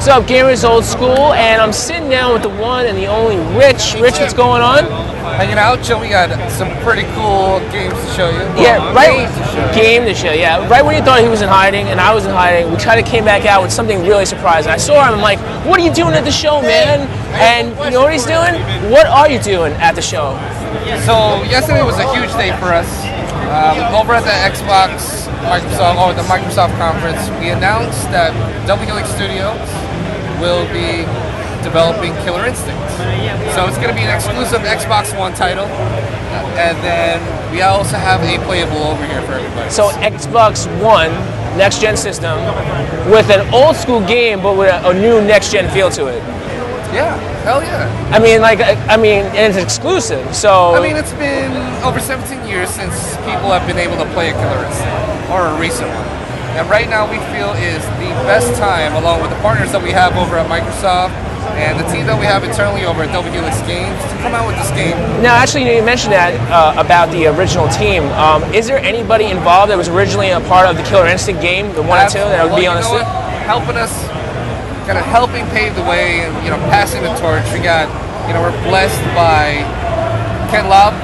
up, Gamers Old School? And I'm sitting down with the one and the only Rich. Rich, what's going on? Hanging out, chill. We got some pretty cool games to show you. Yeah, right. Game to show. Yeah, right when you thought he was in hiding and I was in hiding, we kind of came back out with something really surprising. I saw him. I'm like, "What are you doing at the show, man?" And you know what he's doing? What are you doing at the show? So yesterday was a huge day for us. Over at the Xbox the Microsoft conference, we announced that Double Helix Studios will be developing Killer Instinct. So it's going to be an exclusive Xbox One title, and then we also have a playable over here for everybody. So Xbox One, next-gen system, with an old-school game, but with a new next-gen feel to it. Yeah, hell yeah. And it's exclusive, so... I mean, it's been over 17 years since people have been able to play a Killer Instinct, or a recent one. And right now we feel is the best time, along with the partners that we have over at Microsoft, and the team that we have internally over at Double Helix Games, to come out with this game. Now, actually, you mentioned that about the original team. Is there anybody involved that was originally a part of the Killer Instinct game, the 1 and 2, that would be on the stick? Helping us, kind of helping pave the way and, passing the torch. We got, we're blessed by Ken Lobb,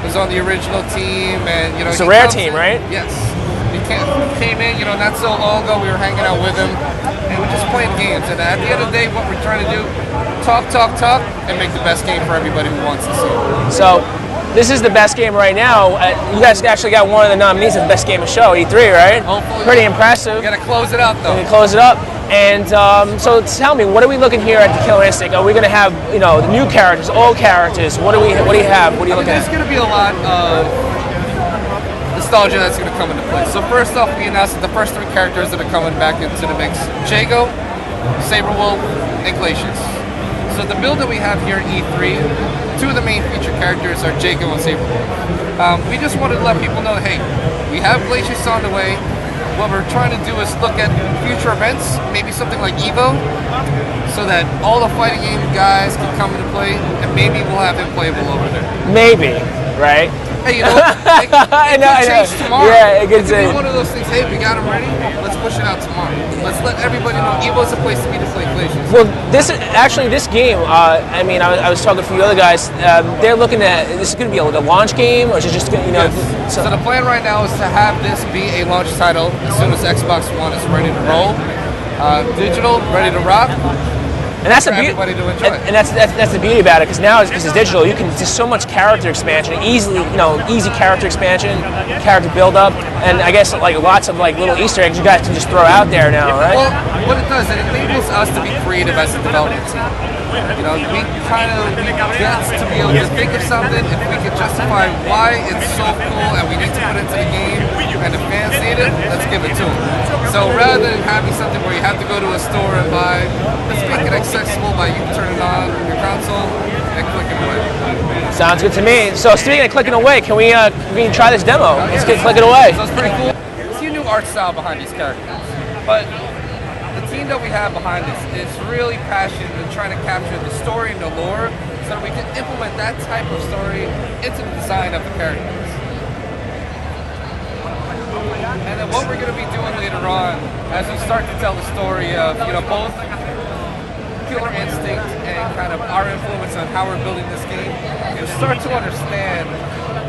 who's on the original team, and, it's a rare team, right? Yes. He came in, not so long ago. We were hanging out with him, and we're just playing games. And at the end of the day, what we're trying to do, talk, and make the best game for everybody who wants to see it. So, this is the best game right now. You guys actually got one of the nominees of the best game of show, E3, right? Hopefully. Pretty impressive. We got to close it out, though. We close it up. And so tell me, what are we looking here at the Killer Instinct? Are we going to have, the new characters, old characters? What do you have? What are you looking at? There's going to be a lot of nostalgia that's going to come into play. So first off, we announced that the first 3 characters that are coming back into the mix: Jago, Saberwolf, and Glacius. So the build that we have here at E3, 2 of the main feature characters are Jago and Saberwolf. We just wanted to let people know, hey, we have Glacius on the way. What we're trying to do is look at future events, maybe something like EVO, so that all the fighting game guys can come into play, and maybe we'll have him playable over there. Maybe, right? Hey, it can change tomorrow. Yeah, it could be one of those things. Hey, we got him ready. Let's push it out tomorrow. Let's let everybody know EVO's a place to be to play Glacius. Well, this game. I was talking to a few other guys. They're looking at this is going to be a launch game, or is it just going to, Yes. So the plan right now is to have this be a launch title as soon as Xbox One is ready to roll, digital, ready to rock. And that's the beauty. And that's the beauty about it, because now because it's digital, you can just so much character expansion, easy character expansion, character build up, and I guess lots of little Easter eggs you guys can just throw out there now, right? Well, what it does, it enables us to be creative as a development team. We get to be able to think of something if we can justify why it's so cool and we need to put it into the game and the fans need it, let's give it to them. So rather than having something where you have to go to a store and buy, let's make it accessible by you turning it on your console and clicking away. Sounds good to me. So speaking of clicking away, can we try this demo? Let's get clicking away. So it's pretty cool. See a new art style behind these characters, but the team that we have behind this is really passionate in trying to capture the story and the lore so that we can implement that type of story into the design of the characters. And then what we're going to be doing later on, as we start to tell the story of both Killer Instinct and kind of our influence on how we're building this game, you'll start to understand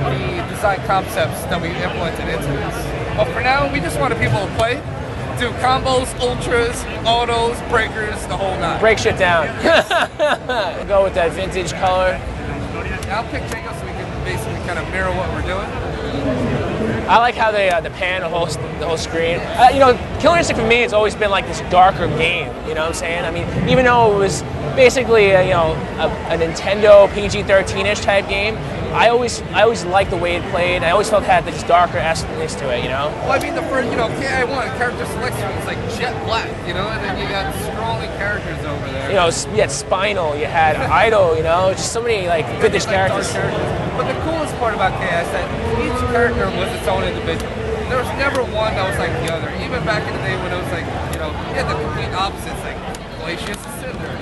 the design concepts that we implemented into this. But for now, we just wanted people to play, do combos, ultras, autos, breakers, the whole nine. Break shit down. Go with that vintage color. I'll pick Jago so we can basically kind of mirror what we're doing. I like how they pan the whole screen. Killer Instinct for me has always been like this darker game. You know what I'm saying? I mean, even though it was basically a Nintendo PG-13ish type game, I always liked the way it played. I always felt it had this darker aspect to it. Well, I mean, the first KI1 character selection was like jet black, and then you got scrolling characters over there. You had Spinal, you had Idol, just so many vintage characters. But the coolest part about KS is that each character was its own individual. There was never one that was like the other. Even back in the day when it was you had the complete opposites, like Glacius and Cinder.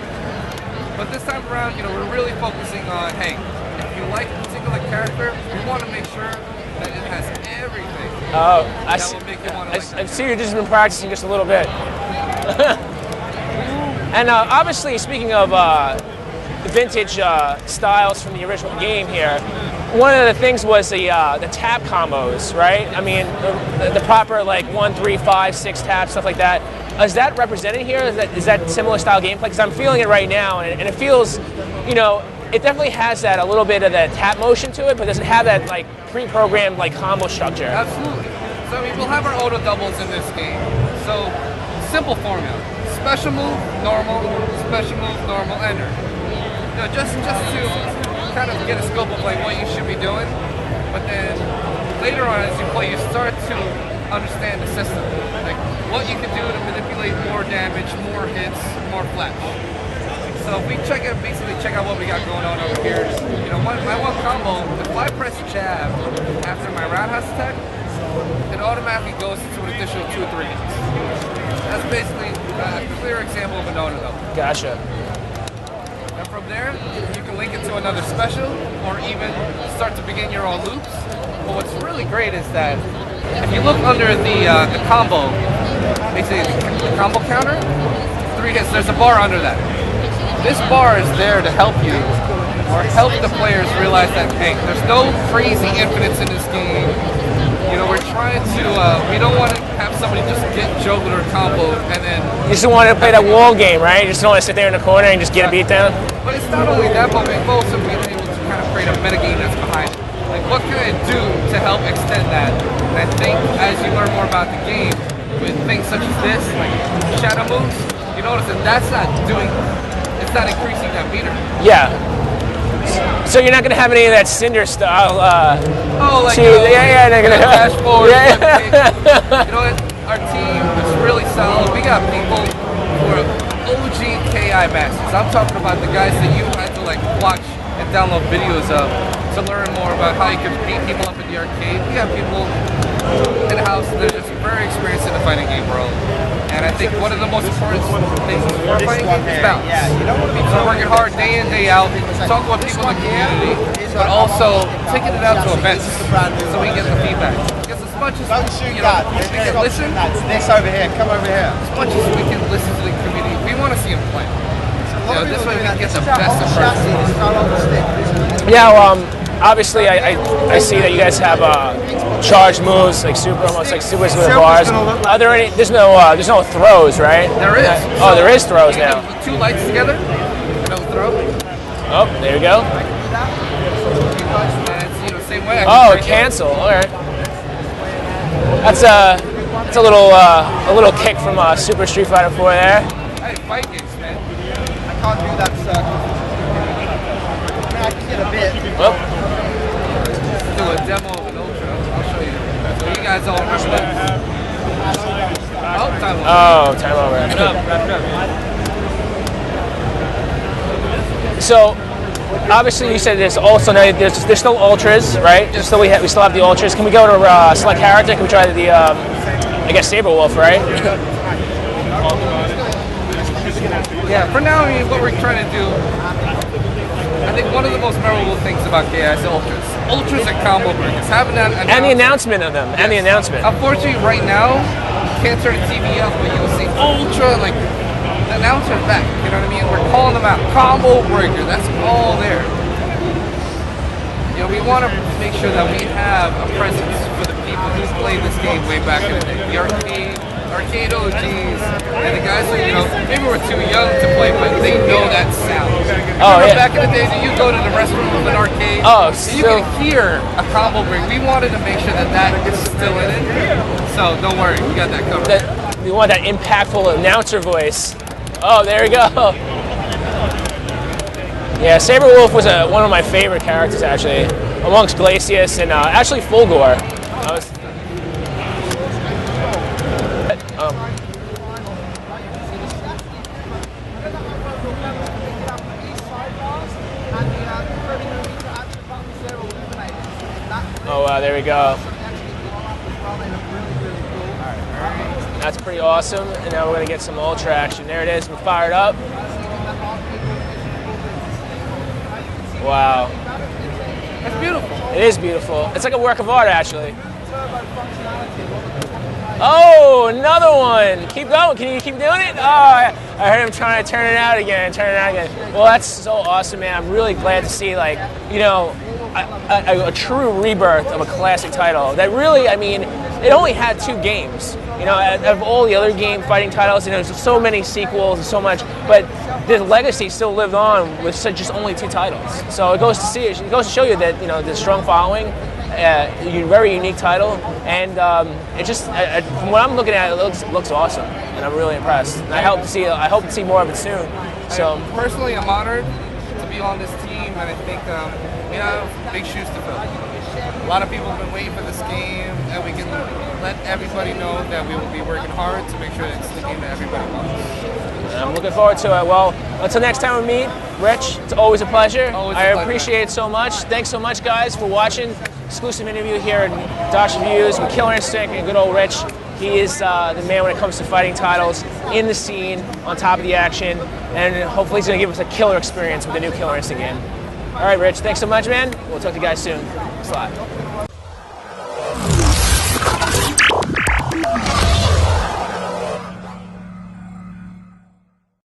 But this time around, we're really focusing on, hey, if you like a particular character, we want to make sure that it has everything. Oh, that will make you want to I see you've just been practicing just a little bit. And obviously, speaking of vintage styles from the original game here, one of the things was the tap combos, right? I mean, the proper like 1, 3, 5, 6 taps, stuff like that. Is that represented here? Is that similar style gameplay? Because I'm feeling it right now, and it feels, you know, it definitely has that a little bit of that tap motion to it, but does it have that like pre-programmed like combo structure? Absolutely. So I mean, we'll have our auto doubles in this game. So simple formula: special move, normal, special move, normal, enter. You know, just to kind of get a scope of like what you should be doing. But then later on, as you play, you start to understand the system, like what you can do to manipulate more damage, more hits, more flash. So if we basically check out what we got going on over here. You know, my one combo, if I press jab after my roundhouse attack, it automatically goes into an additional 2 or 3 hits. That's basically a clear example of an auto double. Gotcha. And from there, you can link it to another special, or even start to begin your own loops. But what's really great is that if you look under the combo, basically the combo counter, 3 hits, there's a bar under that. This bar is there to help you, or help the players realize that, hey, there's no crazy infinites in this game. You know, we're trying to, we don't want to have somebody just get juggled or comboed and then... You just want to play that wall game, right? You just don't want to sit there in the corner and just get a beat down? But it's not only that, but we've also been able to kind of create a metagame that's behind it. Like, what can I do to help extend that? And I think as you learn more about the game, with things such as this, like shadow moves, you notice that that's not doing... It's not increasing that meter. Yeah. So you're not going to have any of that Cinder style. They're gonna flash forward. Yeah. You know what? Our team is really solid. We got people who are OG KI masters. I'm talking about the guys that you had to like watch and download videos of to learn more about how you can beat people up in the arcade. We have people in the house that are just very experienced in the fighting game world. And I think one of the most important things for a fighting game is balance. People are working hard day in, day out, talking with people in the community, but also taking it out to events so we can get the feedback. Because as much as we can listen, this over here, come over here. as much as we can listen to the community, we want to see them play. You know, this way we can get the best of Yeah, obviously I see that you guys have charged moves, like super, almost like supers with bars. Are there any? There's no throws, right? There is. Oh, there is throws now. Put 2 lights together, no throw. Oh, there you go. And it's, you know, same way. Oh, cancel. All right. That's a little kick from Super Street Fighter 4 there. Hey, fight games, man. I can't do that circle. I mean, I can get a bit. Well, Let's do a demo of an Ultra. I'll show you. So you guys all remember that? Oh, time over. oh, time over. Wrap it up. So, obviously, you said there's also there's still ultras, right? We still have the ultras. Can we go to select character? Can we try the I guess Saberwolf, right? Yeah, for now, I mean, what we're trying to do, I think one of the most memorable things about KI is Ultras. Ultras and combo breakers. Having that And the announcement of them. Yes. And the announcement. Unfortunately, right now, you can't turn the TV off, but you'll see Ultra, like, the announcer's back. You know what I mean? We're calling them out. Combo breaker, that's all there. You know, we want to make sure that we have a presence for the people who played this game way back in the day. The arcade OGs, and the guys that, you know, maybe we're too young to play, but they know that sound. Oh, yeah. Back in the days that you go to the restroom of an arcade, Oh, and you can hear a combo break. We wanted to make sure that that is still in it. So don't worry, we got that covered. We want that impactful announcer voice. Oh, there we go. Yeah, Saberwolf was one of my favorite characters, actually, amongst Glacius and actually Fulgore. There we go. That's pretty awesome. And now we're going to get some ultra action. There it is. We're fired up. Wow. That's beautiful. It is beautiful. It's like a work of art, actually. Oh, another one. Keep going. Can you keep doing it? Oh, I heard him trying to turn it out again. Well, that's so awesome, man. I'm really glad to see, like, you know, a true rebirth of a classic title. That really, I mean, it only had 2 games. You know, of all the other fighting titles, you know, there's so many sequels and so much, but the legacy still lived on with just only 2 titles. So it goes to show you that, you know, the strong following, very unique title, and it just, from what I'm looking at, it looks awesome, and I'm really impressed. And I hope to see more of it soon. So personally, I'm honored to be on this team, and I think we have big shoes to fill. A lot of people have been waiting for this game, and we can let everybody know that we will be working hard to make sure it's the game that everybody wants. I'm looking forward to it. Well, until next time we meet, Rich, it's always a pleasure. I appreciate it so much. Thanks so much, guys, for watching. Exclusive interview here at Darsh Reviews with Killer Instinct and good old Rich. He is the man when it comes to fighting titles, in the scene, on top of the action, and hopefully he's going to give us a killer experience with the new Killer Instinct game. All right, Rich, thanks so much, man. We'll talk to you guys soon. Thanks a lot.